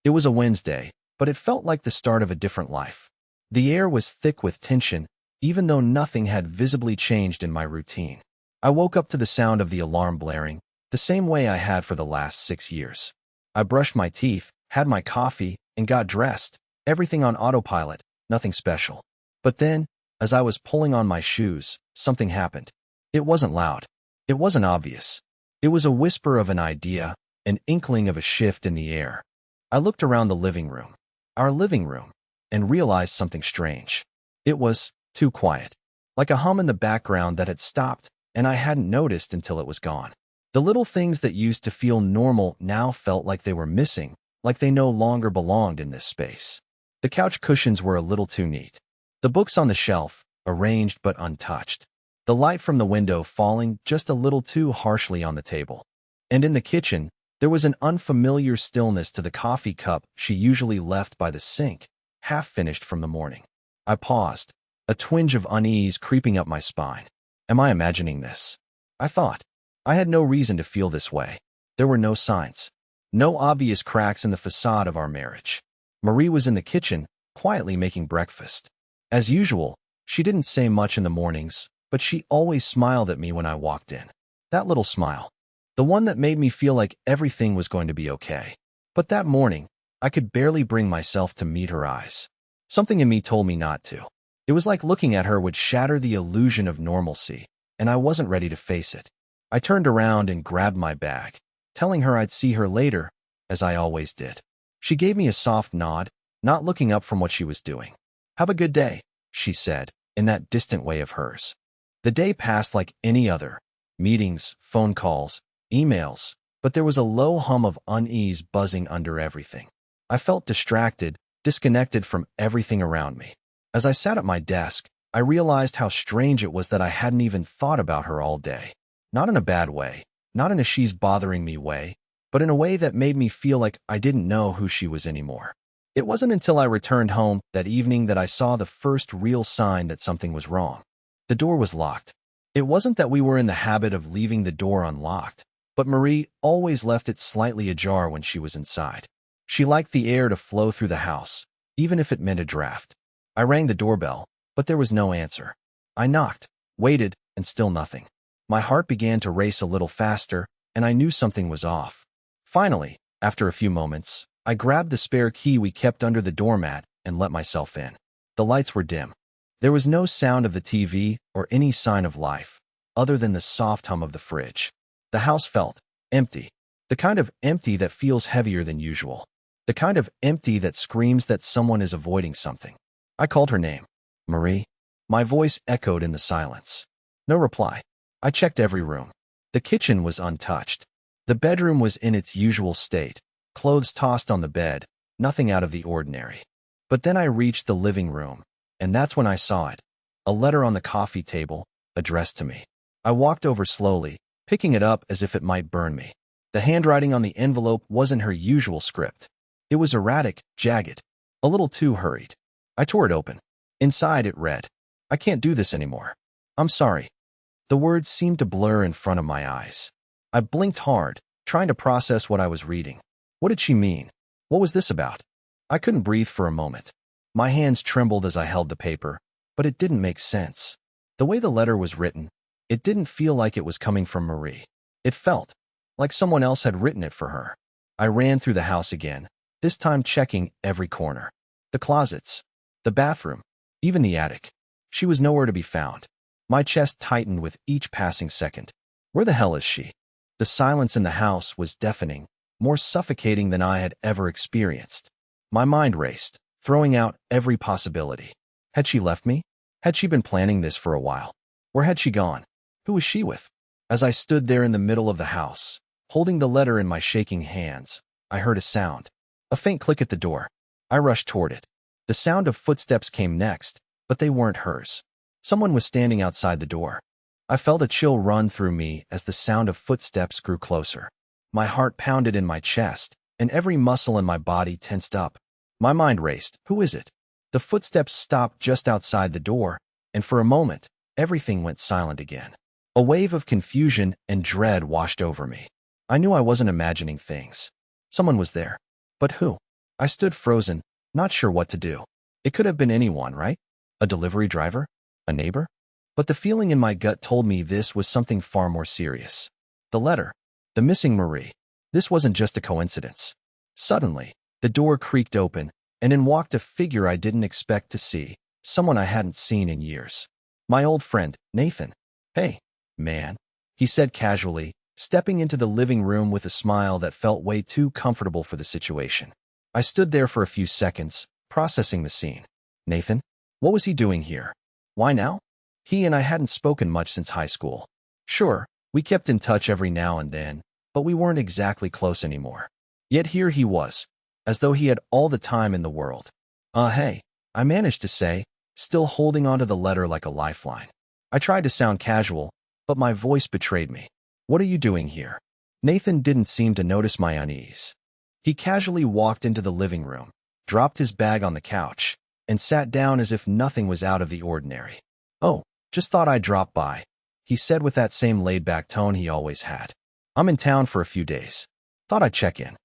It was a Wednesday, but it felt like the start of a different life. The air was thick with tension, even though nothing had visibly changed in my routine. I woke up to the sound of the alarm blaring, the same way I had for the last 6 years. I brushed my teeth, had my coffee, and got dressed, everything on autopilot, nothing special. But then, as I was pulling on my shoes, something happened. It wasn't loud. It wasn't obvious. It was a whisper of an idea, an inkling of a shift in the air. I looked around the living room, our living room, and realized something strange. It was too quiet, like a hum in the background that had stopped, and I hadn't noticed until it was gone. The little things that used to feel normal now felt like they were missing, like they no longer belonged in this space. The couch cushions were a little too neat. The books on the shelf, arranged but untouched. The light from the window falling just a little too harshly on the table. And in the kitchen, there was an unfamiliar stillness to the coffee cup she usually left by the sink, half finished from the morning. I paused, a twinge of unease creeping up my spine. Am I imagining this? I thought. I had no reason to feel this way. There were no signs. No obvious cracks in the facade of our marriage. Marie was in the kitchen, quietly making breakfast. As usual, she didn't say much in the mornings, but she always smiled at me when I walked in. That little smile. The one that made me feel like everything was going to be okay. But that morning, I could barely bring myself to meet her eyes. Something in me told me not to. It was like looking at her would shatter the illusion of normalcy, and I wasn't ready to face it. I turned around and grabbed my bag, telling her I'd see her later, as I always did. She gave me a soft nod, not looking up from what she was doing. Have a good day, she said, in that distant way of hers. The day passed like any other. Meetings, phone calls, emails, but there was a low hum of unease buzzing under everything. I felt distracted, disconnected from everything around me. As I sat at my desk, I realized how strange it was that I hadn't even thought about her all day. Not in a bad way, not in a she's bothering me way, but in a way that made me feel like I didn't know who she was anymore. It wasn't until I returned home that evening that I saw the first real sign that something was wrong. The door was locked. It wasn't that we were in the habit of leaving the door unlocked, but Marie always left it slightly ajar when she was inside. She liked the air to flow through the house, even if it meant a draft. I rang the doorbell, but there was no answer. I knocked, waited, and still nothing. My heart began to race a little faster, and I knew something was off. Finally, after a few moments, I grabbed the spare key we kept under the doormat and let myself in. The lights were dim. There was no sound of the TV or any sign of life, other than the soft hum of the fridge. The house felt empty, the kind of empty that feels heavier than usual, the kind of empty that screams that someone is avoiding something. I called her name. Marie. My voice echoed in the silence. No reply. I checked every room. The kitchen was untouched. The bedroom was in its usual state, clothes tossed on the bed, nothing out of the ordinary. But then I reached the living room, and that's when I saw it. A letter on the coffee table, addressed to me. I walked over slowly, picking it up as if it might burn me. The handwriting on the envelope wasn't her usual script. It was erratic, jagged, a little too hurried. I tore it open. Inside it read, "I can't do this anymore. I'm sorry." The words seemed to blur in front of my eyes. I blinked hard, trying to process what I was reading. What did she mean? What was this about? I couldn't breathe for a moment. My hands trembled as I held the paper, but it didn't make sense. The way the letter was written, it didn't feel like it was coming from Marie. It felt like someone else had written it for her. I ran through the house again, this time checking every corner. The closets, the bathroom, even the attic. She was nowhere to be found. My chest tightened with each passing second. Where the hell is she? The silence in the house was deafening, more suffocating than I had ever experienced. My mind raced, throwing out every possibility. Had she left me? Had she been planning this for a while? Where had she gone? Who was she with? As I stood there in the middle of the house, holding the letter in my shaking hands, I heard a sound. A faint click at the door. I rushed toward it. The sound of footsteps came next, but they weren't hers. Someone was standing outside the door. I felt a chill run through me as the sound of footsteps grew closer. My heart pounded in my chest, and every muscle in my body tensed up. My mind raced. Who is it? The footsteps stopped just outside the door, and for a moment, everything went silent again. A wave of confusion and dread washed over me. I knew I wasn't imagining things. Someone was there. But who? I stood frozen, not sure what to do. It could have been anyone, right? A delivery driver? A neighbor? But the feeling in my gut told me this was something far more serious. The letter. The missing Marie. This wasn't just a coincidence. Suddenly, the door creaked open, and in walked a figure I didn't expect to see, someone I hadn't seen in years. My old friend, Nathan. Hey, man, he said casually, stepping into the living room with a smile that felt way too comfortable for the situation. I stood there for a few seconds, processing the scene. Nathan? What was he doing here? Why now? He and I hadn't spoken much since high school. Sure, we kept in touch every now and then, but we weren't exactly close anymore. Yet here he was, as though he had all the time in the world. Hey, I managed to say, still holding onto the letter like a lifeline. I tried to sound casual, but my voice betrayed me. What are you doing here? Nathan didn't seem to notice my unease. He casually walked into the living room, dropped his bag on the couch, and sat down as if nothing was out of the ordinary. Oh, just thought I'd drop by, he said with that same laid-back tone he always had. I'm in town for a few days. Thought I'd check in.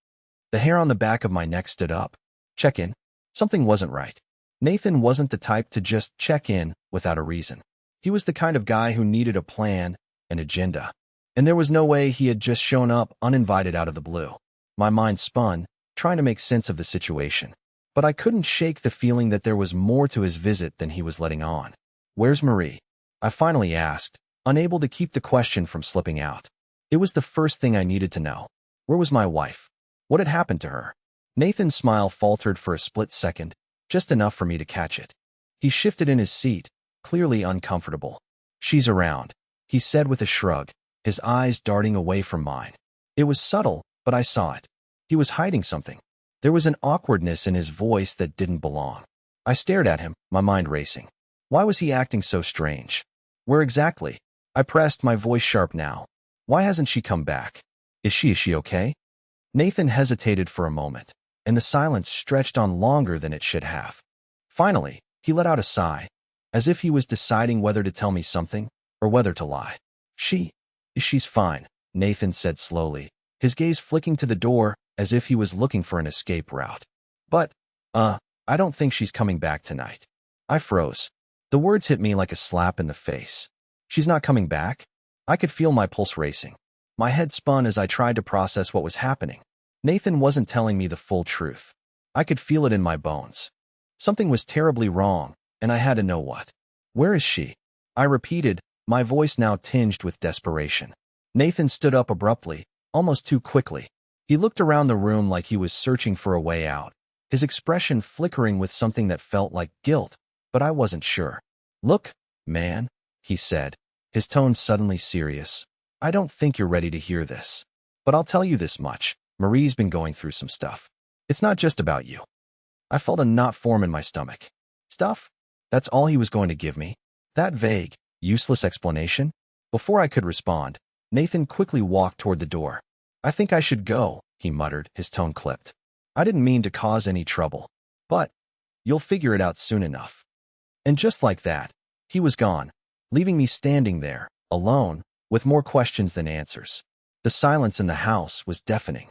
The hair on the back of my neck stood up. Check in? Something wasn't right. Nathan wasn't the type to just check in without a reason. He was the kind of guy who needed a plan, an agenda. And there was no way he had just shown up uninvited out of the blue. My mind spun, trying to make sense of the situation. But I couldn't shake the feeling that there was more to his visit than he was letting on. Where's Marie? I finally asked, unable to keep the question from slipping out. It was the first thing I needed to know. Where was my wife? What had happened to her? Nathan's smile faltered for a split second, just enough for me to catch it. He shifted in his seat, clearly uncomfortable. She's around, he said with a shrug, his eyes darting away from mine. It was subtle, but I saw it. He was hiding something. There was an awkwardness in his voice that didn't belong. I stared at him, my mind racing. Why was he acting so strange? Where exactly? I pressed, my voice sharp now. Why hasn't she come back? Is she okay? Nathan hesitated for a moment, and the silence stretched on longer than it should have. Finally, he let out a sigh, as if he was deciding whether to tell me something or whether to lie. She's fine, Nathan said slowly, his gaze flicking to the door as if he was looking for an escape route. But, I don't think she's coming back tonight. I froze. The words hit me like a slap in the face. She's not coming back? I could feel my pulse racing. My head spun as I tried to process what was happening. Nathan wasn't telling me the full truth. I could feel it in my bones. Something was terribly wrong, and I had to know what. Where is she? I repeated, my voice now tinged with desperation. Nathan stood up abruptly, almost too quickly. He looked around the room like he was searching for a way out, his expression flickering with something that felt like guilt, but I wasn't sure. Look, man, he said, his tone suddenly serious. I don't think you're ready to hear this. But I'll tell you this much. Marie's been going through some stuff. It's not just about you. I felt a knot form in my stomach. Stuff? That's all he was going to give me? That vague, useless explanation? Before I could respond, Nathan quickly walked toward the door. I think I should go, he muttered, his tone clipped. I didn't mean to cause any trouble. But you'll figure it out soon enough. And just like that, he was gone, leaving me standing there, alone, with more questions than answers. The silence in the house was deafening.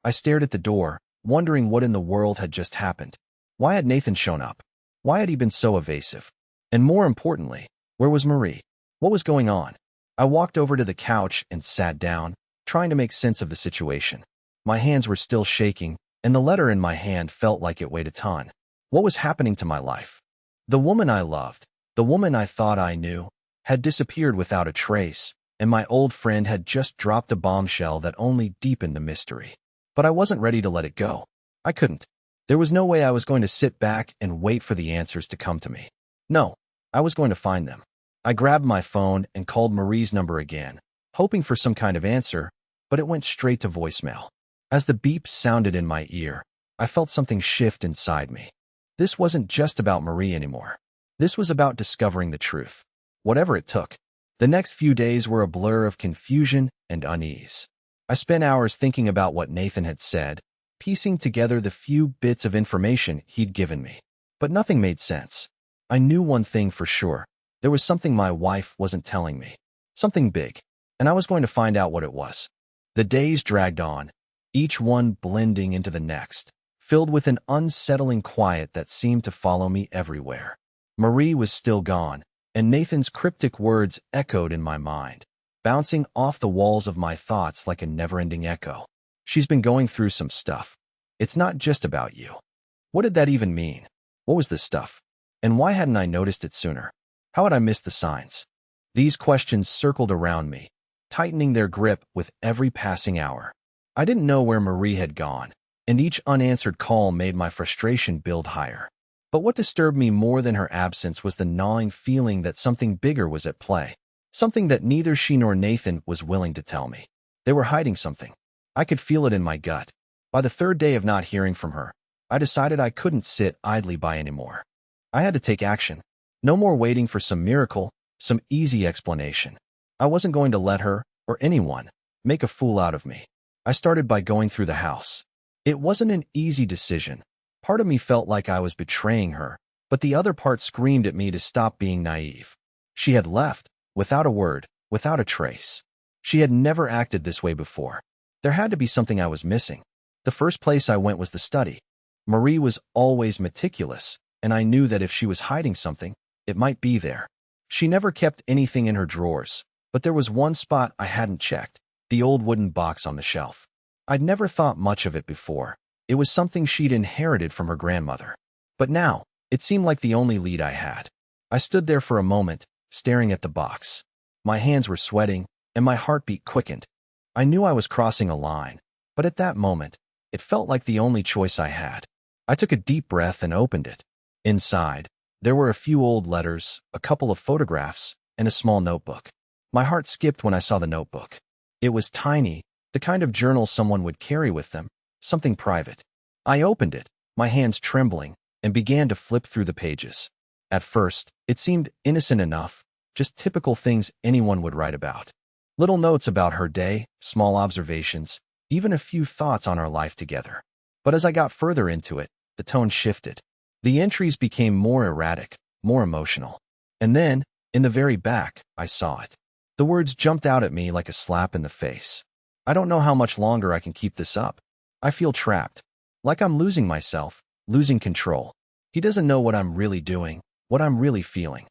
I stared at the door, wondering what in the world had just happened. Why had Nathan shown up? Why had he been so evasive? And more importantly, where was Marie? What was going on? I walked over to the couch and sat down, trying to make sense of the situation. My hands were still shaking, and the letter in my hand felt like it weighed a ton. What was happening to my life? The woman I loved, the woman I thought I knew, had disappeared without a trace, and my old friend had just dropped a bombshell that only deepened the mystery. But I wasn't ready to let it go. I couldn't. There was no way I was going to sit back and wait for the answers to come to me. No, I was going to find them. I grabbed my phone and called Marie's number again, hoping for some kind of answer, but it went straight to voicemail. As the beep sounded in my ear, I felt something shift inside me. This wasn't just about Marie anymore. This was about discovering the truth, whatever it took. The next few days were a blur of confusion and unease. I spent hours thinking about what Nathan had said, piecing together the few bits of information he'd given me. But nothing made sense. I knew one thing for sure. There was something my wife wasn't telling me. Something big. And I was going to find out what it was. The days dragged on, each one blending into the next, filled with an unsettling quiet that seemed to follow me everywhere. Marie was still gone, and Nathan's cryptic words echoed in my mind, bouncing off the walls of my thoughts like a never-ending echo. She's been going through some stuff. It's not just about you. What did that even mean? What was this stuff? And why hadn't I noticed it sooner? How had I missed the signs? These questions circled around me, tightening their grip with every passing hour. I didn't know where Marie had gone, and each unanswered call made my frustration build higher. But what disturbed me more than her absence was the gnawing feeling that something bigger was at play, something that neither she nor Nathan was willing to tell me. They were hiding something. I could feel it in my gut. By the third day of not hearing from her, I decided I couldn't sit idly by anymore. I had to take action. No more waiting for some miracle, some easy explanation. I wasn't going to let her, or anyone, make a fool out of me. I started by going through the house. It wasn't an easy decision. Part of me felt like I was betraying her, but the other part screamed at me to stop being naive. She had left, without a word, without a trace. She had never acted this way before. There had to be something I was missing. The first place I went was the study. Marie was always meticulous, and I knew that if she was hiding something, it might be there. She never kept anything in her drawers, but there was one spot I hadn't checked, the old wooden box on the shelf. I'd never thought much of it before. It was something she'd inherited from her grandmother. But now, it seemed like the only lead I had. I stood there for a moment, staring at the box. My hands were sweating, and my heartbeat quickened. I knew I was crossing a line, but at that moment, it felt like the only choice I had. I took a deep breath and opened it. Inside, there were a few old letters, a couple of photographs, and a small notebook. My heart skipped when I saw the notebook. It was tiny, the kind of journal someone would carry with them, something private. I opened it, my hands trembling, and began to flip through the pages. At first, it seemed innocent enough, just typical things anyone would write about. Little notes about her day, small observations, even a few thoughts on our life together. But as I got further into it, the tone shifted. The entries became more erratic, more emotional. And then, in the very back, I saw it. The words jumped out at me like a slap in the face. I don't know how much longer I can keep this up. I feel trapped. Like I'm losing myself, losing control. He doesn't know what I'm really doing, what I'm really feeling.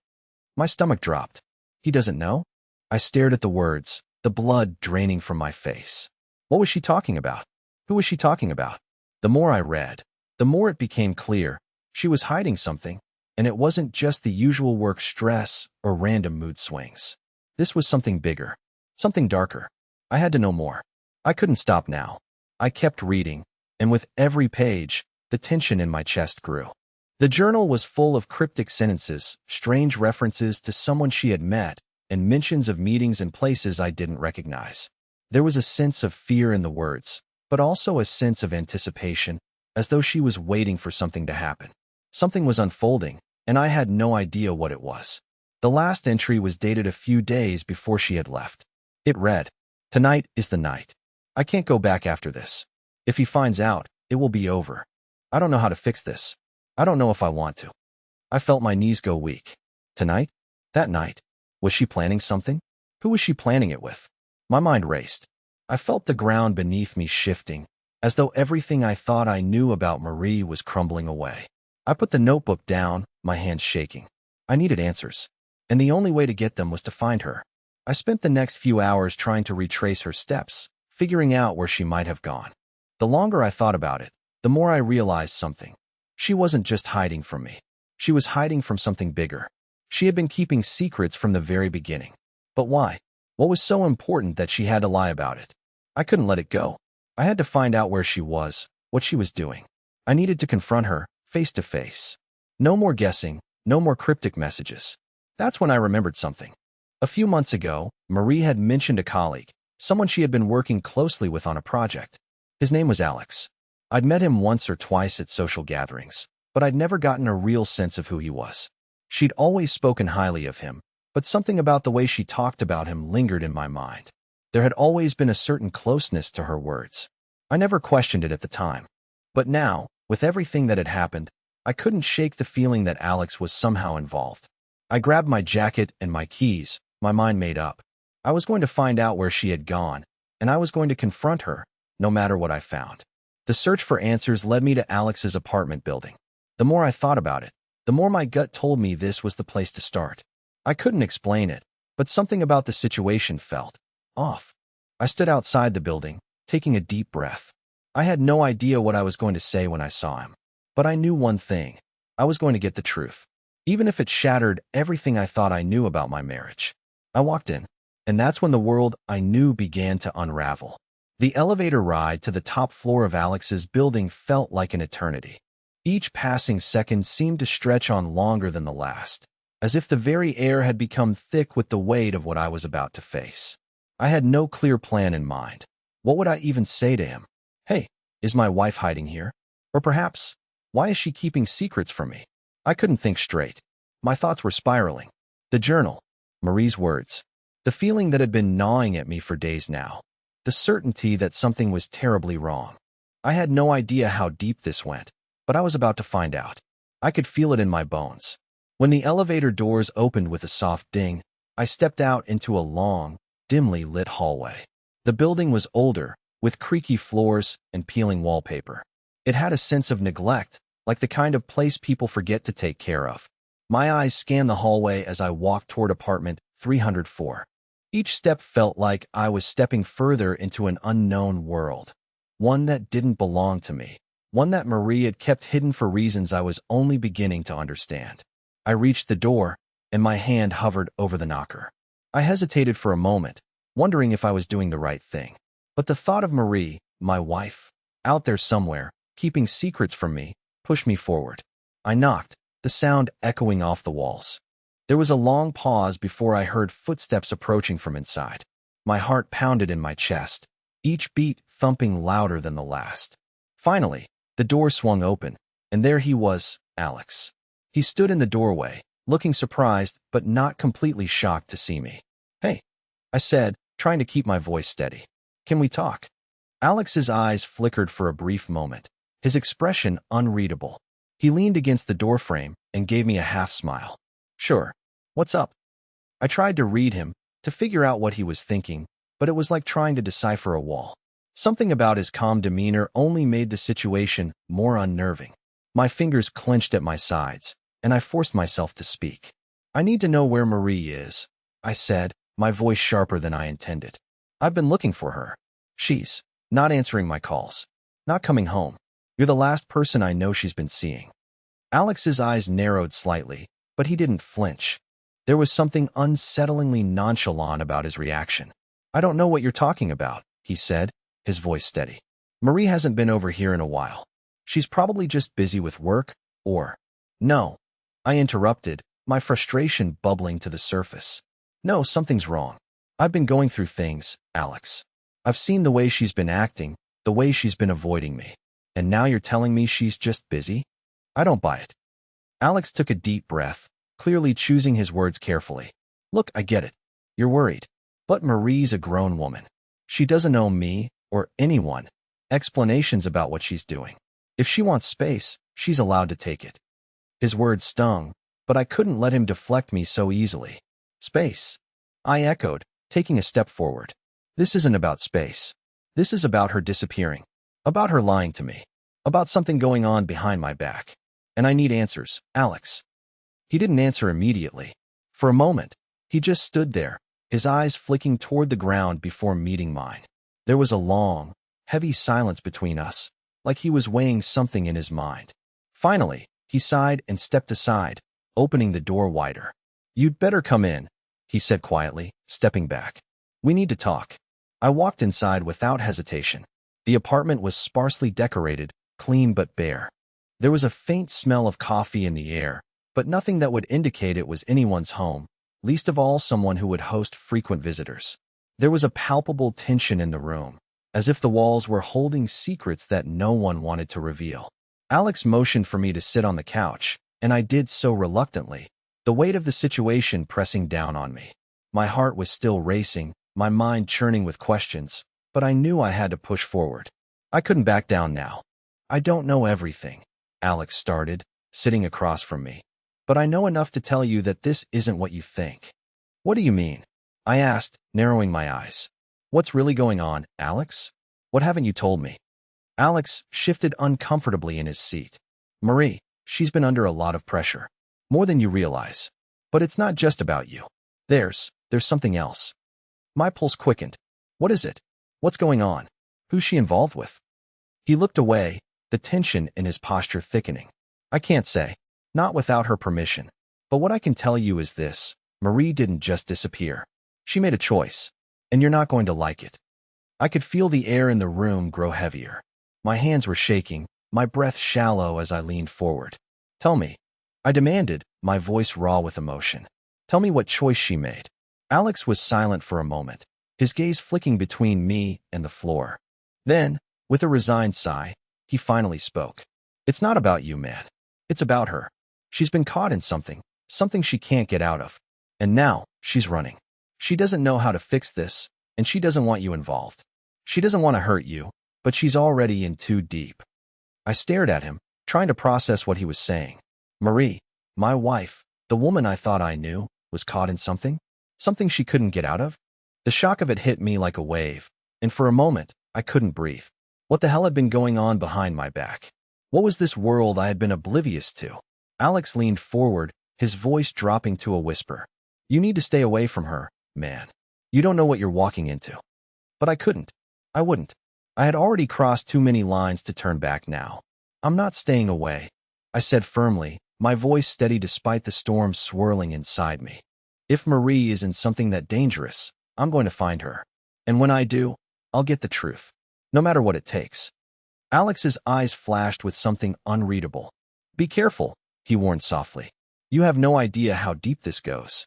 My stomach dropped. He doesn't know? I stared at the words, the blood draining from my face. What was she talking about? Who was she talking about? The more I read, the more it became clear. She was hiding something, and it wasn't just the usual work stress or random mood swings. This was something bigger, something darker. I had to know more. I couldn't stop now. I kept reading, and with every page, the tension in my chest grew. The journal was full of cryptic sentences, strange references to someone she had met, and mentions of meetings and places I didn't recognize. There was a sense of fear in the words, but also a sense of anticipation, as though she was waiting for something to happen. Something was unfolding, and I had no idea what it was. The last entry was dated a few days before she had left. It read, "Tonight is the night. I can't go back after this. If he finds out, it will be over. I don't know how to fix this. I don't know if I want to." I felt my knees go weak. Tonight? That night? Was she planning something? Who was she planning it with? My mind raced. I felt the ground beneath me shifting, as though everything I thought I knew about Marie was crumbling away. I put the notebook down, my hands shaking. I needed answers, and the only way to get them was to find her. I spent the next few hours trying to retrace her steps, figuring out where she might have gone. The longer I thought about it, the more I realized something. She wasn't just hiding from me. She was hiding from something bigger. She had been keeping secrets from the very beginning. But why? What was so important that she had to lie about it? I couldn't let it go. I had to find out where she was, what she was doing. I needed to confront her, face to face. No more guessing, no more cryptic messages. That's when I remembered something. A few months ago, Marie had mentioned a colleague, someone she had been working closely with on a project. His name was Alex. I'd met him once or twice at social gatherings, but I'd never gotten a real sense of who he was. She'd always spoken highly of him, but something about the way she talked about him lingered in my mind. There had always been a certain closeness to her words. I never questioned it at the time. But now, with everything that had happened, I couldn't shake the feeling that Alex was somehow involved. I grabbed my jacket and my keys, my mind made up. I was going to find out where she had gone, and I was going to confront her, no matter what I found. The search for answers led me to Alex's apartment building. The more I thought about it, the more my gut told me this was the place to start. I couldn't explain it, but something about the situation felt off. I stood outside the building, taking a deep breath. I had no idea what I was going to say when I saw him. But I knew one thing. I was going to get the truth, even if it shattered everything I thought I knew about my marriage. I walked in, and that's when the world I knew began to unravel. The elevator ride to the top floor of Alex's building felt like an eternity. Each passing second seemed to stretch on longer than the last, as if the very air had become thick with the weight of what I was about to face. I had no clear plan in mind. What would I even say to him? Hey, is my wife hiding here? Or perhaps, why is she keeping secrets from me? I couldn't think straight. My thoughts were spiraling. The journal, Marie's words, the feeling that had been gnawing at me for days now, the certainty that something was terribly wrong. I had no idea how deep this went, but I was about to find out. I could feel it in my bones. When the elevator doors opened with a soft ding, I stepped out into a long, dimly lit hallway. The building was older, with creaky floors and peeling wallpaper. It had a sense of neglect, like the kind of place people forget to take care of. My eyes scanned the hallway as I walked toward apartment 304. Each step felt like I was stepping further into an unknown world, one that didn't belong to me, one that Marie had kept hidden for reasons I was only beginning to understand. I reached the door, and my hand hovered over the knocker. I hesitated for a moment, wondering if I was doing the right thing. But the thought of Marie, my wife, out there somewhere, keeping secrets from me, pushed me forward. I knocked, the sound echoing off the walls. There was a long pause before I heard footsteps approaching from inside. My heart pounded in my chest, each beat thumping louder than the last. Finally, the door swung open, and there he was, Alex. He stood in the doorway, looking surprised but not completely shocked to see me. Hey, I said, trying to keep my voice steady. Can we talk? Alex's eyes flickered for a brief moment, his expression unreadable. He leaned against the doorframe and gave me a half-smile. Sure. What's up? I tried to read him, to figure out what he was thinking, but it was like trying to decipher a wall. Something about his calm demeanor only made the situation more unnerving. My fingers clenched at my sides, and I forced myself to speak. I need to know where Marie is, I said, my voice sharper than I intended. I've been looking for her. She's not answering my calls, not coming home. You're the last person I know she's been seeing. Alex's eyes narrowed slightly, but he didn't flinch. There was something unsettlingly nonchalant about his reaction. I don't know what you're talking about, he said, his voice steady. Marie hasn't been over here in a while. She's probably just busy with work, or... No. I interrupted, my frustration bubbling to the surface. No, something's wrong. I've been going through things, Alex. I've seen the way she's been acting, the way she's been avoiding me. And now you're telling me she's just busy? I don't buy it. Alex took a deep breath, clearly choosing his words carefully. Look, I get it. You're worried. But Marie's a grown woman. She doesn't owe me, or anyone, explanations about what she's doing. If she wants space, she's allowed to take it. His words stung, but I couldn't let him deflect me so easily. Space? I echoed, taking a step forward. This isn't about space. This is about her disappearing. About her lying to me. About something going on behind my back. And I need answers, Alex. He didn't answer immediately. For a moment, he just stood there, his eyes flicking toward the ground before meeting mine. There was a long, heavy silence between us, like he was weighing something in his mind. Finally, he sighed and stepped aside, opening the door wider. You'd better come in, he said quietly, stepping back. We need to talk. I walked inside without hesitation. The apartment was sparsely decorated, clean but bare. There was a faint smell of coffee in the air, but nothing that would indicate it was anyone's home, least of all someone who would host frequent visitors. There was a palpable tension in the room, as if the walls were holding secrets that no one wanted to reveal. Alex motioned for me to sit on the couch, and I did so reluctantly, the weight of the situation pressing down on me. My heart was still racing, my mind churning with questions, but I knew I had to push forward. I couldn't back down now. I don't know everything, Alex started, sitting across from me. But I know enough to tell you that this isn't what you think. What do you mean? I asked, narrowing my eyes. What's really going on, Alex? What haven't you told me? Alex shifted uncomfortably in his seat. Marie, she's been under a lot of pressure. More than you realize. But it's not just about you. There's something else. My pulse quickened. What is it? What's going on? Who's she involved with? He looked away, the tension in his posture thickening. I can't say. Not without her permission. But what I can tell you is this. Marie didn't just disappear. She made a choice. And you're not going to like it. I could feel the air in the room grow heavier. My hands were shaking, my breath shallow as I leaned forward. Tell me. I demanded, my voice raw with emotion. Tell me what choice she made. Alex was silent for a moment, his gaze flicking between me and the floor. Then, with a resigned sigh, he finally spoke. It's not about you, man. It's about her. She's been caught in something she can't get out of. And now, she's running. She doesn't know how to fix this, and she doesn't want you involved. She doesn't want to hurt you, but she's already in too deep. I stared at him, trying to process what he was saying. Marie, my wife, the woman I thought I knew, was caught in something she couldn't get out of? The shock of it hit me like a wave, and for a moment, I couldn't breathe. What the hell had been going on behind my back? What was this world I had been oblivious to? Alex leaned forward, his voice dropping to a whisper. You need to stay away from her, man. You don't know what you're walking into. But I couldn't. I wouldn't. I had already crossed too many lines to turn back now. I'm not staying away, I said firmly, my voice steady despite the storm swirling inside me. If Marie is in something that dangerous, I'm going to find her. And when I do, I'll get the truth. No matter what it takes. Alex's eyes flashed with something unreadable. Be careful, he warned softly. You have no idea how deep this goes.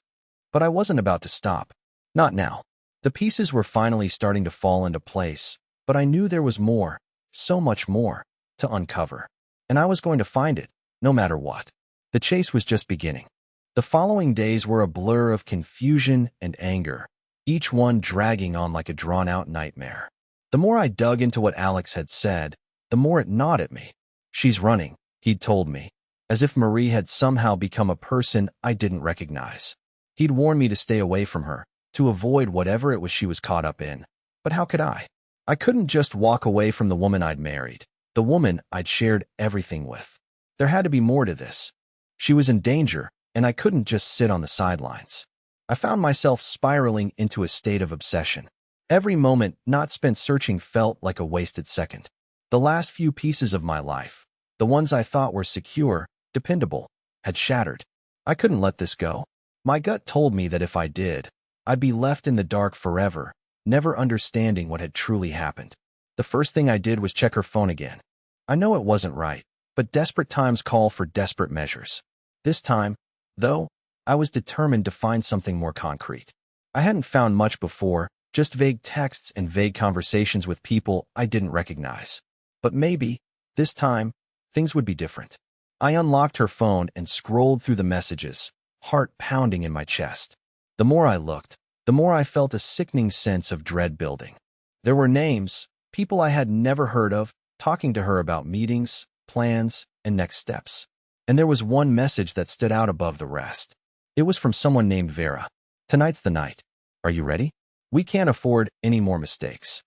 But I wasn't about to stop. Not now. The pieces were finally starting to fall into place, but I knew there was more, so much more, to uncover. And I was going to find it, no matter what. The chase was just beginning. The following days were a blur of confusion and anger, each one dragging on like a drawn-out nightmare. The more I dug into what Alex had said, the more it gnawed at me. She's running, he'd told me, as if Marie had somehow become a person I didn't recognize. He'd warned me to stay away from her, to avoid whatever it was she was caught up in. But how could I? I couldn't just walk away from the woman I'd married, the woman I'd shared everything with. There had to be more to this. She was in danger, and I couldn't just sit on the sidelines. I found myself spiraling into a state of obsession. Every moment not spent searching felt like a wasted second. The last few pieces of my life, the ones I thought were secure, dependable, had shattered. I couldn't let this go. My gut told me that if I did, I'd be left in the dark forever, never understanding what had truly happened. The first thing I did was check her phone again. I know it wasn't right, but desperate times call for desperate measures. This time, though, I was determined to find something more concrete. I hadn't found much before, just vague texts and vague conversations with people I didn't recognize. But maybe, this time, things would be different. I unlocked her phone and scrolled through the messages, heart pounding in my chest. The more I looked, the more I felt a sickening sense of dread building. There were names, people I had never heard of, talking to her about meetings, plans, and next steps. And there was one message that stood out above the rest. It was from someone named Vera. Tonight's the night. Are you ready? We can't afford any more mistakes.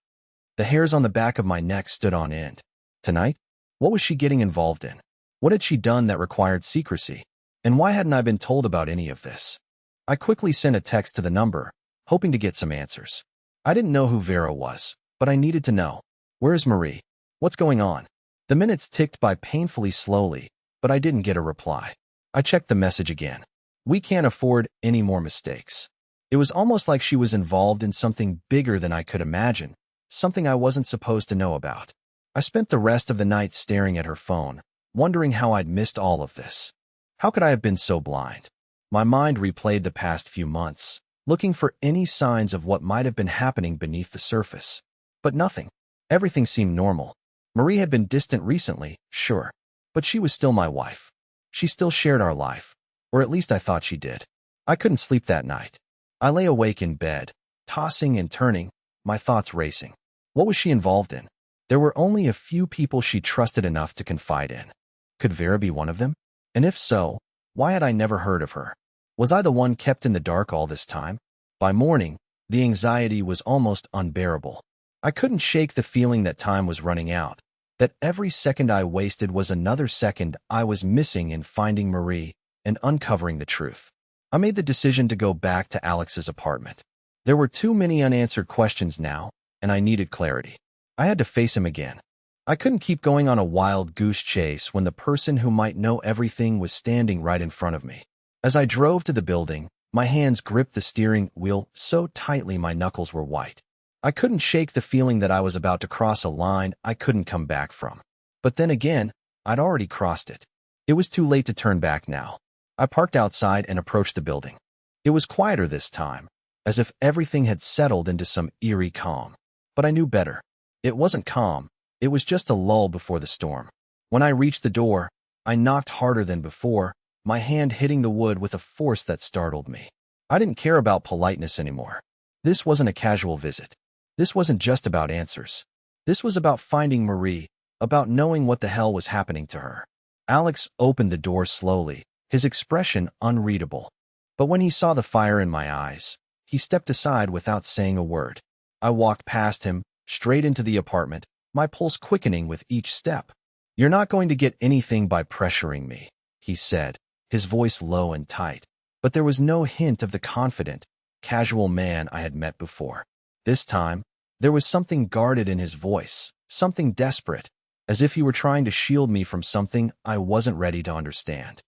The hairs on the back of my neck stood on end. Tonight? What was she getting involved in? What had she done that required secrecy? And why hadn't I been told about any of this? I quickly sent a text to the number, hoping to get some answers. I didn't know who Vera was, but I needed to know. Where's Marie? What's going on? The minutes ticked by painfully slowly, but I didn't get a reply. I checked the message again. We can't afford any more mistakes. It was almost like she was involved in something bigger than I could imagine, something I wasn't supposed to know about. I spent the rest of the night staring at her phone, wondering how I'd missed all of this. How could I have been so blind? My mind replayed the past few months, looking for any signs of what might have been happening beneath the surface. But nothing. Everything seemed normal. Marie had been distant recently, sure, but she was still my wife. She still shared our life, or at least I thought she did. I couldn't sleep that night. I lay awake in bed, tossing and turning, my thoughts racing. What was she involved in? There were only a few people she trusted enough to confide in. Could Vera be one of them? And if so, why had I never heard of her? Was I the one kept in the dark all this time? By morning, the anxiety was almost unbearable. I couldn't shake the feeling that time was running out, that every second I wasted was another second I was missing in finding Marie and uncovering the truth. I made the decision to go back to Alex's apartment. There were too many unanswered questions now, and I needed clarity. I had to face him again. I couldn't keep going on a wild goose chase when the person who might know everything was standing right in front of me. As I drove to the building, my hands gripped the steering wheel so tightly my knuckles were white. I couldn't shake the feeling that I was about to cross a line I couldn't come back from. But then again, I'd already crossed it. It was too late to turn back now. I parked outside and approached the building. It was quieter this time, as if everything had settled into some eerie calm. But I knew better. It wasn't calm. It was just a lull before the storm. When I reached the door, I knocked harder than before, my hand hitting the wood with a force that startled me. I didn't care about politeness anymore. This wasn't a casual visit. This wasn't just about answers. This was about finding Marie, about knowing what the hell was happening to her. Alex opened the door slowly, his expression unreadable. But when he saw the fire in my eyes, he stepped aside without saying a word. I walked past him, straight into the apartment, my pulse quickening with each step. "You're not going to get anything by pressuring me," he said, his voice low and tight. But there was no hint of the confident, casual man I had met before. This time, there was something guarded in his voice, something desperate, as if he were trying to shield me from something I wasn't ready to understand.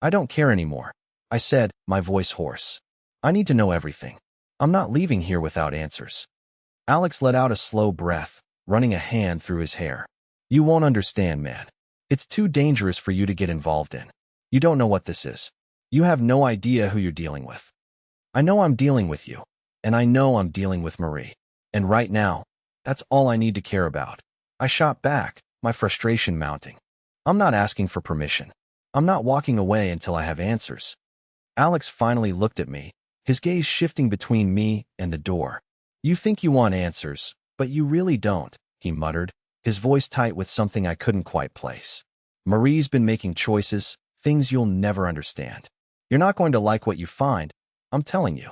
"I don't care anymore," I said, my voice hoarse. "I need to know everything. I'm not leaving here without answers." Alex let out a slow breath, running a hand through his hair. "You won't understand, man. It's too dangerous for you to get involved in. You don't know what this is. You have no idea who you're dealing with. I know I'm dealing with you, and I know I'm dealing with Marie. And right now, that's all I need to care about." I shot back, my frustration mounting. "I'm not asking for permission. I'm not walking away until I have answers." Alex finally looked at me, his gaze shifting between me and the door. "You think you want answers, but you really don't," he muttered, his voice tight with something I couldn't quite place. "Marie's been making choices, things you'll never understand. You're not going to like what you find, I'm telling you."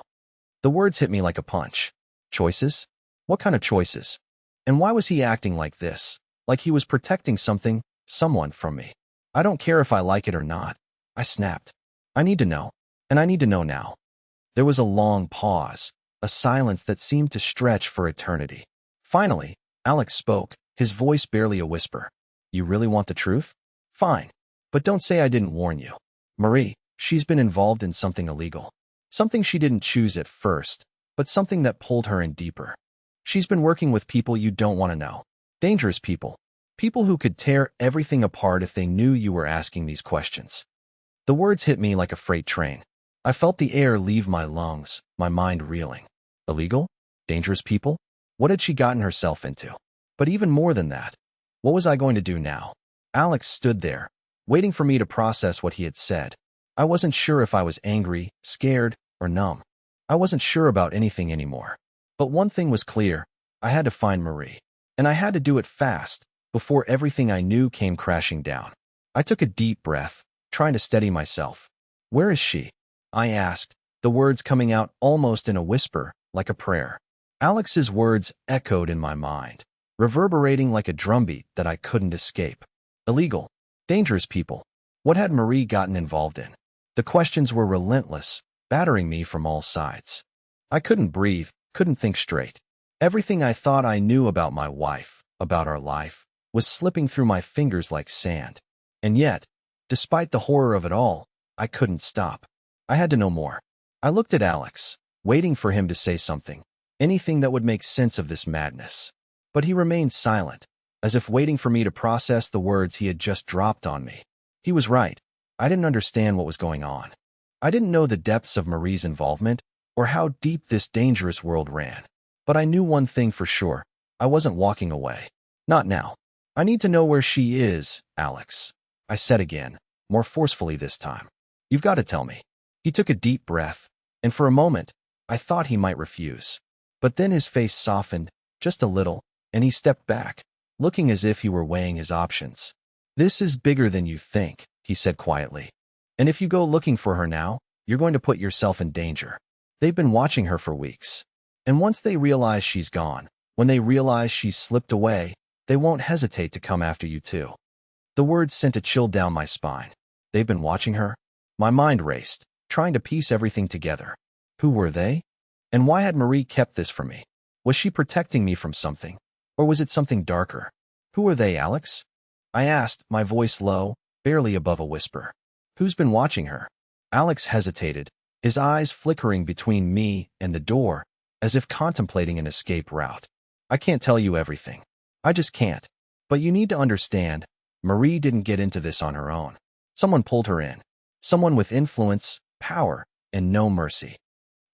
The words hit me like a punch. Choices? What kind of choices? And why was he acting like this, like he was protecting something, someone from me? "I don't care if I like it or not," I snapped. "I need to know, and I need to know now." There was a long pause, a silence that seemed to stretch for eternity. Finally, Alex spoke, his voice barely a whisper. "You really want the truth? Fine. But don't say I didn't warn you. Marie, she's been involved in something illegal. Something she didn't choose at first, but something that pulled her in deeper. She's been working with people you don't want to know. Dangerous people. People who could tear everything apart if they knew you were asking these questions." The words hit me like a freight train. I felt the air leave my lungs, my mind reeling. Illegal? Dangerous people? What had she gotten herself into? But even more than that, what was I going to do now? Alex stood there, waiting for me to process what he had said. I wasn't sure if I was angry, scared, or numb. I wasn't sure about anything anymore. But one thing was clear. I had to find Marie. And I had to do it fast, before everything I knew came crashing down. I took a deep breath, trying to steady myself. "Where is she?" I asked, the words coming out almost in a whisper, like a prayer. Alex's words echoed in my mind, reverberating like a drumbeat that I couldn't escape. Illegal. Dangerous people. What had Marie gotten involved in? The questions were relentless, battering me from all sides. I couldn't breathe, couldn't think straight. Everything I thought I knew about my wife, about our life, was slipping through my fingers like sand. And yet, despite the horror of it all, I couldn't stop. I had to know more. I looked at Alex, waiting for him to say something, anything that would make sense of this madness. But he remained silent, as if waiting for me to process the words he had just dropped on me. He was right. I didn't understand what was going on. I didn't know the depths of Marie's involvement, or how deep this dangerous world ran. But I knew one thing for sure. I wasn't walking away. Not now. "I need to know where she is, Alex," I said again, more forcefully this time. "You've got to tell me." He took a deep breath, and for a moment, I thought he might refuse. But then his face softened, just a little, and he stepped back, looking as if he were weighing his options. "This is bigger than you think," he said quietly. "And if you go looking for her now, you're going to put yourself in danger. They've been watching her for weeks. And once they realize she's gone, when they realize she's slipped away, They won't hesitate to come after you too. The words sent a chill down my spine. They've been watching her? My mind raced, trying to piece everything together. Who were they? And why had Marie kept this from me? Was she protecting me from something? Or was it something darker? Who are they, Alex? I asked, my voice low, barely above a whisper. Who's been watching her? Alex hesitated, his eyes flickering between me and the door, as if contemplating an escape route. I can't tell you everything. I just can't. But you need to understand, Marie didn't get into this on her own. Someone pulled her in. Someone with influence, power, and no mercy.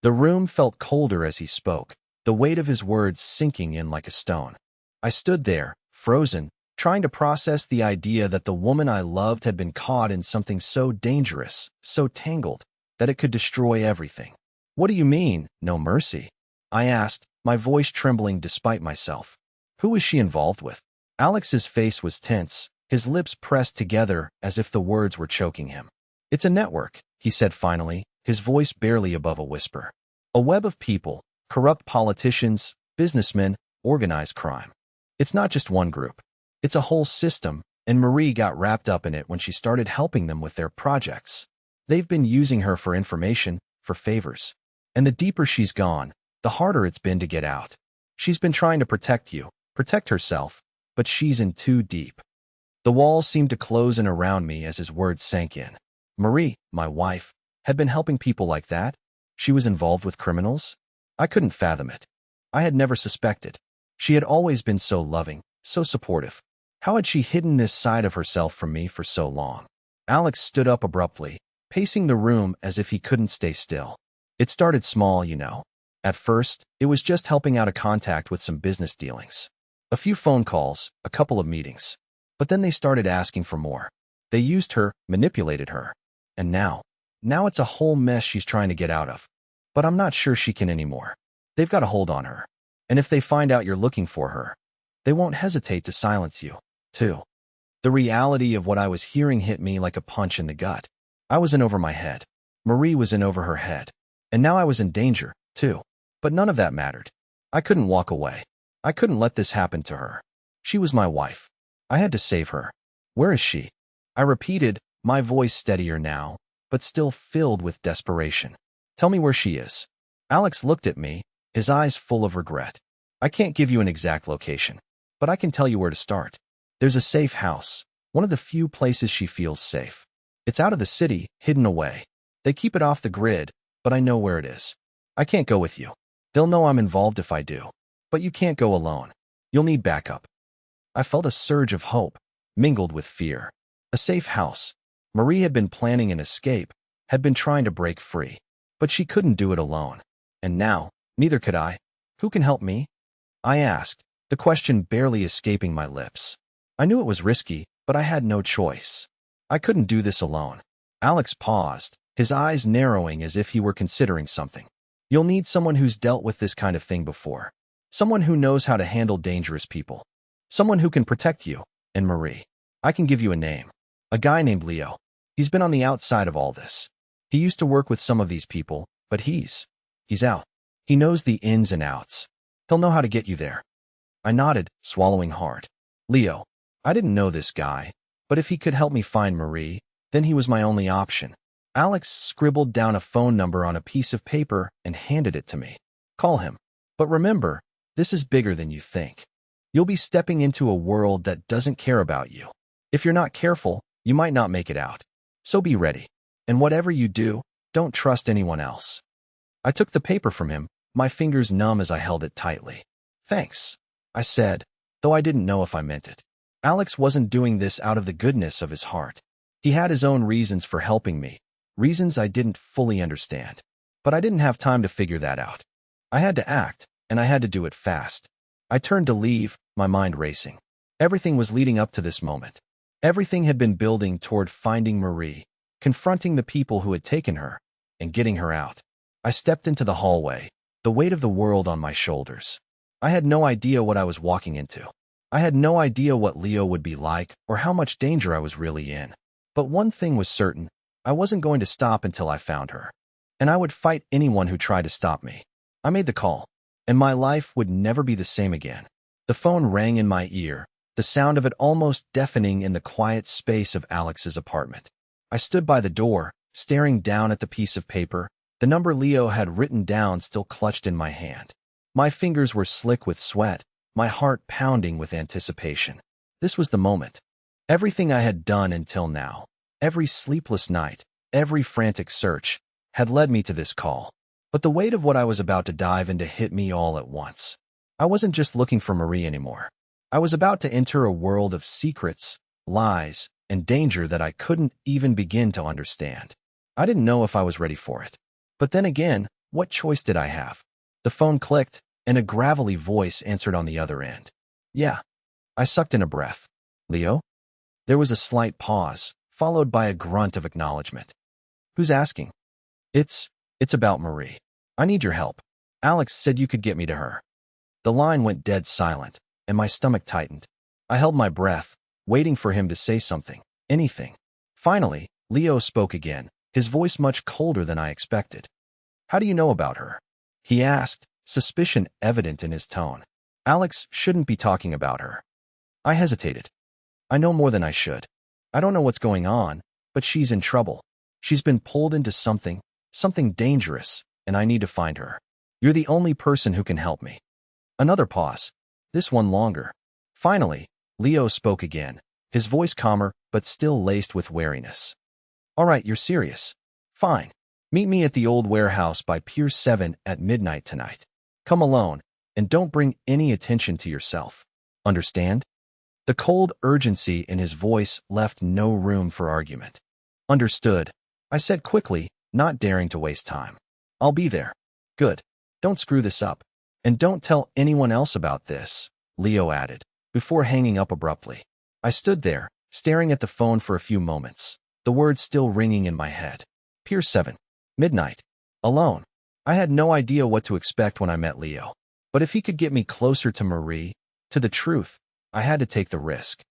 The room felt colder as he spoke, the weight of his words sinking in like a stone. I stood there, frozen, trying to process the idea that the woman I loved had been caught in something so dangerous, so tangled, that it could destroy everything. What do you mean, no mercy? I asked, my voice trembling despite myself. Who was she involved with? Alex's face was tense, his lips pressed together as if the words were choking him. It's a network, he said finally, his voice barely above a whisper. A web of people, corrupt politicians, businessmen, organized crime. It's not just one group. It's a whole system, and Marie got wrapped up in it when she started helping them with their projects. They've been using her for information, for favors. And the deeper she's gone, the harder it's been to get out. She's been trying to protect you, protect herself, but she's in too deep. The walls seemed to close in around me as his words sank in. Marie, my wife, had been helping people like that? She was involved with criminals? I couldn't fathom it. I had never suspected. She had always been so loving, so supportive. How had she hidden this side of herself from me for so long? Alex stood up abruptly, pacing the room as if he couldn't stay still. It started small, you know. At first, it was just helping out a contact with some business dealings. A few phone calls, a couple of meetings. But then they started asking for more. They used her, manipulated her. And now it's a whole mess she's trying to get out of. But I'm not sure she can anymore. They've got a hold on her. And if they find out you're looking for her, they won't hesitate to silence you, too. The reality of what I was hearing hit me like a punch in the gut. I was in over my head. Marie was in over her head. And now I was in danger, too. But none of that mattered. I couldn't walk away. I couldn't let this happen to her. She was my wife. I had to save her. Where is she? I repeated, my voice steadier now, but still filled with desperation. Tell me where she is. Alex looked at me, his eyes full of regret. I can't give you an exact location, but I can tell you where to start. There's a safe house, one of the few places she feels safe. It's out of the city, hidden away. They keep it off the grid, but I know where it is. I can't go with you. They'll know I'm involved if I do. But you can't go alone. You'll need backup. I felt a surge of hope, mingled with fear. A safe house. Marie had been planning an escape, had been trying to break free. But she couldn't do it alone. And now, neither could I. Who can help me? I asked, the question barely escaping my lips. I knew it was risky, but I had no choice. I couldn't do this alone. Alex paused, his eyes narrowing as if he were considering something. You'll need someone who's dealt with this kind of thing before. Someone who knows how to handle dangerous people. Someone who can protect you, and Marie. I can give you a name. A guy named Leo. He's been on the outside of all this. He used to work with some of these people, but he's out. He knows the ins and outs. He'll know how to get you there. I nodded, swallowing hard. Leo. I didn't know this guy, but if he could help me find Marie, then he was my only option. Alex scribbled down a phone number on a piece of paper and handed it to me. Call him. But remember, this is bigger than you think. You'll be stepping into a world that doesn't care about you. If you're not careful, you might not make it out. So be ready. And whatever you do, don't trust anyone else. I took the paper from him, my fingers numb as I held it tightly. Thanks, I said, though I didn't know if I meant it. Alex wasn't doing this out of the goodness of his heart. He had his own reasons for helping me, reasons I didn't fully understand. But I didn't have time to figure that out. I had to act, and I had to do it fast. I turned to leave, my mind racing. Everything was leading up to this moment. Everything had been building toward finding Marie, confronting the people who had taken her, and getting her out. I stepped into the hallway, the weight of the world on my shoulders. I had no idea what I was walking into. I had no idea what Leo would be like or how much danger I was really in. But one thing was certain, I wasn't going to stop until I found her. And I would fight anyone who tried to stop me. I made the call, and my life would never be the same again. The phone rang in my ear, the sound of it almost deafening in the quiet space of Alex's apartment. I stood by the door, staring down at the piece of paper, the number Leo had written down still clutched in my hand. My fingers were slick with sweat, my heart pounding with anticipation. This was the moment. Everything I had done until now, every sleepless night, every frantic search, had led me to this call. But the weight of what I was about to dive into hit me all at once. I wasn't just looking for Marie anymore. I was about to enter a world of secrets, lies, and danger that I couldn't even begin to understand. I didn't know if I was ready for it. But then again, what choice did I have? The phone clicked, and a gravelly voice answered on the other end. Yeah. I sucked in a breath. Leo? There was a slight pause, followed by a grunt of acknowledgement. Who's asking? It's about Marie. I need your help. Alex said you could get me to her. The line went dead silent, and my stomach tightened. I held my breath, waiting for him to say something, anything. Finally, Leo spoke again, his voice much colder than I expected. How do you know about her? He asked, suspicion evident in his tone. Alex shouldn't be talking about her. I hesitated. I know more than I should. I don't know what's going on, but she's in trouble. She's been pulled into something dangerous, and I need to find her. You're the only person who can help me. Another pause. This one longer. Finally, Leo spoke again, his voice calmer but still laced with wariness. All right, you're serious. Fine. Meet me at the old warehouse by Pier 7 at midnight tonight. Come alone, and don't bring any attention to yourself. Understand? The cold urgency in his voice left no room for argument. Understood, I said quickly, not daring to waste time. I'll be there. Good. Don't screw this up. And don't tell anyone else about this, Leo added, before hanging up abruptly. I stood there, staring at the phone for a few moments, the words still ringing in my head. Pier 7. Midnight. Alone. I had no idea what to expect when I met Leo. But if he could get me closer to Marie, to the truth, I had to take the risk.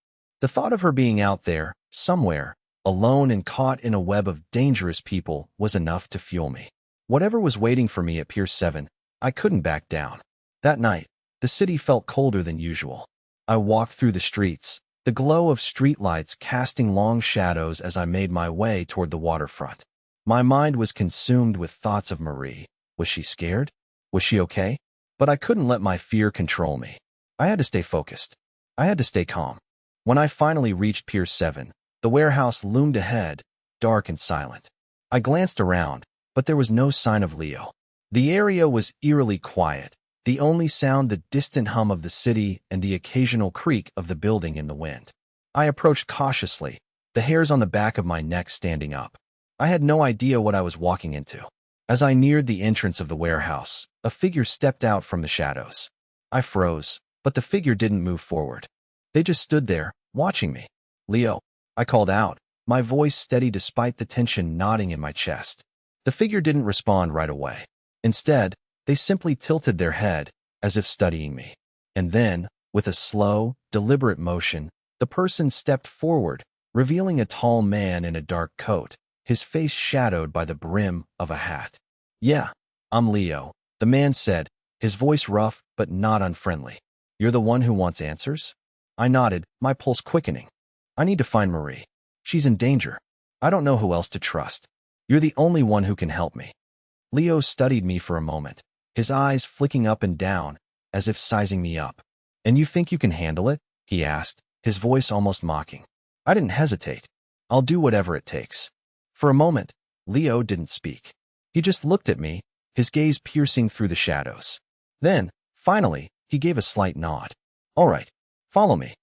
The thought of her being out there, somewhere, alone and caught in a web of dangerous people was enough to fuel me. Whatever was waiting for me at Pier 7, I couldn't back down. That night, the city felt colder than usual. I walked through the streets, the glow of streetlights casting long shadows as I made my way toward the waterfront. My mind was consumed with thoughts of Marie. Was she scared? Was she okay? But I couldn't let my fear control me. I had to stay focused. I had to stay calm. When I finally reached Pier 7, the warehouse loomed ahead, dark and silent. I glanced around, but there was no sign of Leo. The area was eerily quiet, the only sound the distant hum of the city and the occasional creak of the building in the wind. I approached cautiously, the hairs on the back of my neck standing up. I had no idea what I was walking into. As I neared the entrance of the warehouse, a figure stepped out from the shadows. I froze, but the figure didn't move forward. They just stood there, watching me. Leo, I called out, my voice steady despite the tension knotting in my chest. The figure didn't respond right away. Instead, they simply tilted their head, as if studying me. And then, with a slow, deliberate motion, the person stepped forward, revealing a tall man in a dark coat, his face shadowed by the brim of a hat. Yeah, I'm Leo, the man said, his voice rough but not unfriendly. You're the one who wants answers? I nodded, my pulse quickening. I need to find Marie. She's in danger. I don't know who else to trust. You're the only one who can help me. Leo studied me for a moment, his eyes flicking up and down, as if sizing me up. And you think you can handle it? He asked, his voice almost mocking. I didn't hesitate. I'll do whatever it takes. For a moment, Leo didn't speak. He just looked at me, his gaze piercing through the shadows. Then, finally, he gave a slight nod. All right, follow me.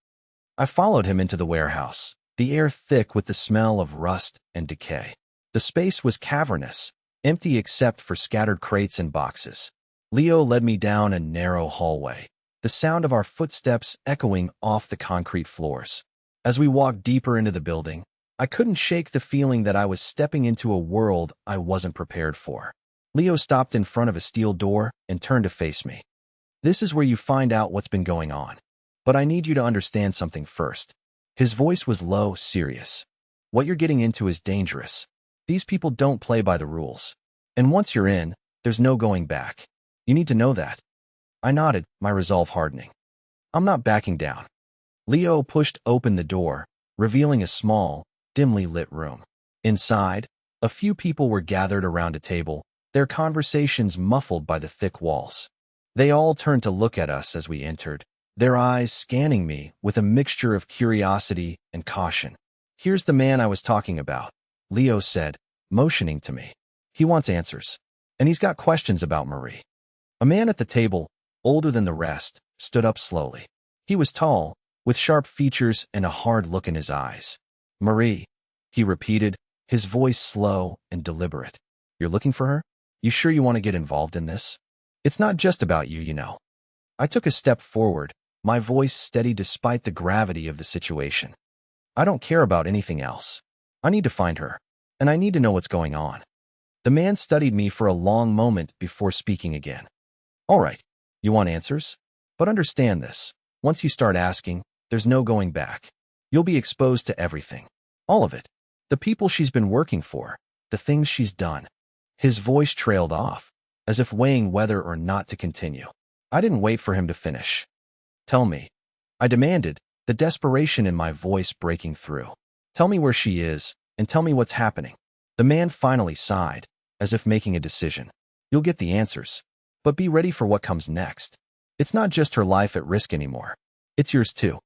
I followed him into the warehouse, the air thick with the smell of rust and decay. The space was cavernous, empty except for scattered crates and boxes. Leo led me down a narrow hallway, the sound of our footsteps echoing off the concrete floors. As we walked deeper into the building, I couldn't shake the feeling that I was stepping into a world I wasn't prepared for. Leo stopped in front of a steel door and turned to face me. This is where you find out what's been going on. But I need you to understand something first. His voice was low, serious. What you're getting into is dangerous. These people don't play by the rules. And once you're in, there's no going back. You need to know that. I nodded, my resolve hardening. I'm not backing down. Leo pushed open the door, revealing a small, dimly lit room. Inside, a few people were gathered around a table, their conversations muffled by the thick walls. They all turned to look at us as we entered, their eyes scanning me with a mixture of curiosity and caution. "Here's the man I was talking about," Leo said, motioning to me. "He wants answers, and he's got questions about Marie." A man at the table, older than the rest, stood up slowly. He was tall, with sharp features and a hard look in his eyes. "Marie," he repeated, his voice slow and deliberate. "You're looking for her? You sure you want to get involved in this? It's not just about you, you know." I took a step forward, my voice steady despite the gravity of the situation. "I don't care about anything else. I need to find her, and I need to know what's going on." The man studied me for a long moment before speaking again. "All right, you want answers? But understand this. Once you start asking, there's no going back. You'll be exposed to everything. All of it. The people she's been working for, the things she's done." His voice trailed off, as if weighing whether or not to continue. I didn't wait for him to finish. "Tell me," I demanded, the desperation in my voice breaking through. "Tell me where she is, and tell me what's happening." The man finally sighed, as if making a decision. "You'll get the answers, but be ready for what comes next. It's not just her life at risk anymore. It's yours too."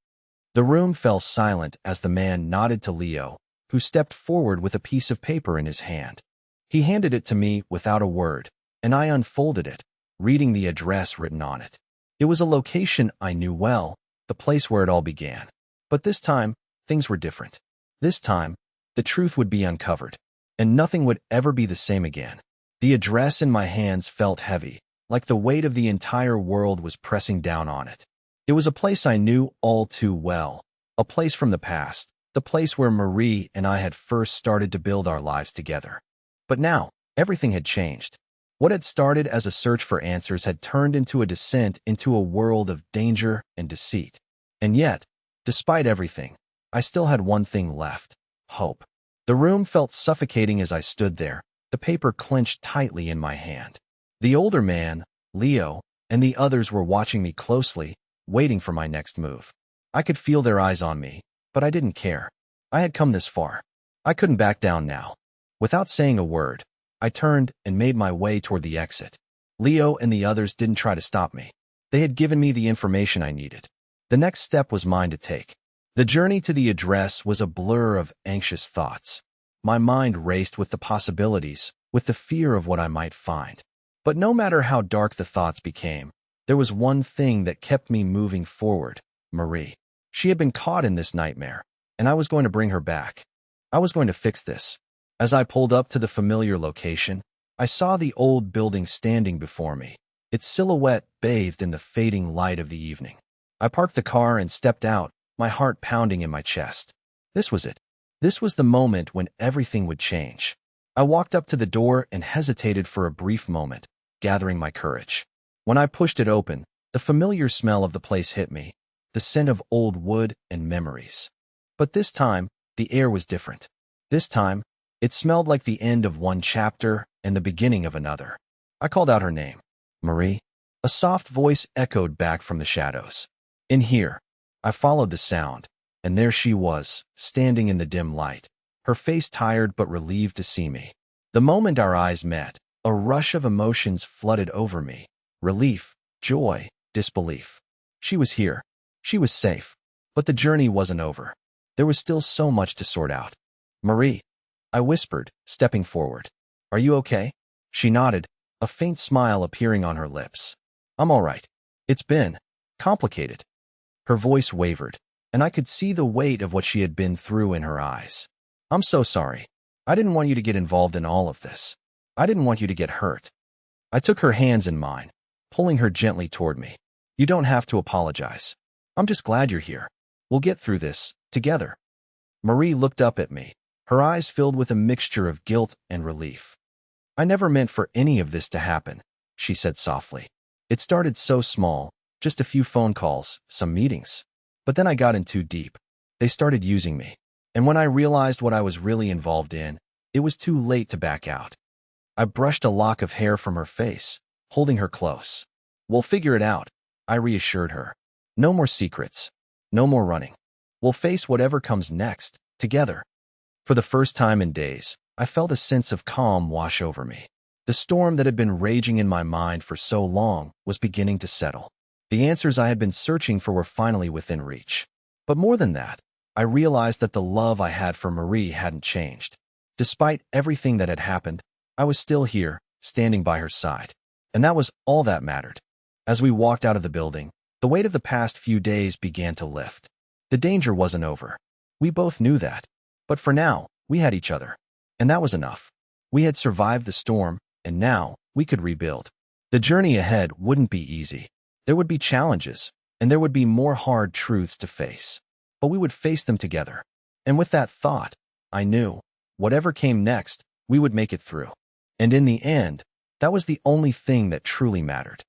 The room fell silent as the man nodded to Leo, who stepped forward with a piece of paper in his hand. He handed it to me without a word, and I unfolded it, reading the address written on it. It was a location I knew well, the place where it all began. But this time, things were different. This time, the truth would be uncovered, and nothing would ever be the same again. The address in my hands felt heavy, like the weight of the entire world was pressing down on it. It was a place I knew all too well, a place from the past, the place where Marie and I had first started to build our lives together. But now, everything had changed. What had started as a search for answers had turned into a descent into a world of danger and deceit. And yet, despite everything, I still had one thing left: hope. The room felt suffocating as I stood there, the paper clenched tightly in my hand. The older man, Leo, and the others were watching me closely, waiting for my next move. I could feel their eyes on me, but I didn't care. I had come this far. I couldn't back down now. Without saying a word, I turned and made my way toward the exit. Leo and the others didn't try to stop me. They had given me the information I needed. The next step was mine to take. The journey to the address was a blur of anxious thoughts. My mind raced with the possibilities, with the fear of what I might find. But no matter how dark the thoughts became, there was one thing that kept me moving forward: Marie. She had been caught in this nightmare, and I was going to bring her back. I was going to fix this. As I pulled up to the familiar location, I saw the old building standing before me, its silhouette bathed in the fading light of the evening. I parked the car and stepped out, my heart pounding in my chest. This was it. This was the moment when everything would change. I walked up to the door and hesitated for a brief moment, gathering my courage. When I pushed it open, the familiar smell of the place hit me, the scent of old wood and memories. But this time, the air was different. This time, it smelled like the end of one chapter and the beginning of another. I called out her name. "Marie?" A soft voice echoed back from the shadows. "In here." I followed the sound, and there she was, standing in the dim light, her face tired but relieved to see me. The moment our eyes met, a rush of emotions flooded over me: relief, joy, disbelief. She was here. She was safe. But the journey wasn't over. There was still so much to sort out. "Marie," I whispered, stepping forward. "Are you okay?" She nodded, a faint smile appearing on her lips. "I'm all right. It's been complicated." Her voice wavered, and I could see the weight of what she had been through in her eyes. "I'm so sorry. I didn't want you to get involved in all of this. I didn't want you to get hurt." I took her hands in mine, pulling her gently toward me. "You don't have to apologize. I'm just glad you're here. We'll get through this, together." Marie looked up at me, her eyes filled with a mixture of guilt and relief. "I never meant for any of this to happen," she said softly. "It started so small, just a few phone calls, some meetings. But then I got in too deep. They started using me. And when I realized what I was really involved in, it was too late to back out." I brushed a lock of hair from her face, holding her close. "We'll figure it out," I reassured her. "No more secrets. No more running. We'll face whatever comes next, together. For the first time in days, I felt a sense of calm wash over me. The storm that had been raging in my mind for so long was beginning to settle. The answers I had been searching for were finally within reach. But more than that, I realized that the love I had for Marie hadn't changed. Despite everything that had happened, I was still here, standing by her side. And that was all that mattered. As we walked out of the building, the weight of the past few days began to lift. The danger wasn't over. We both knew that. But for now, we had each other. And that was enough. We had survived the storm, and now we could rebuild. The journey ahead wouldn't be easy. There would be challenges, and there would be more hard truths to face. But we would face them together. And with that thought, I knew, whatever came next, we would make it through. And in the end, that was the only thing that truly mattered.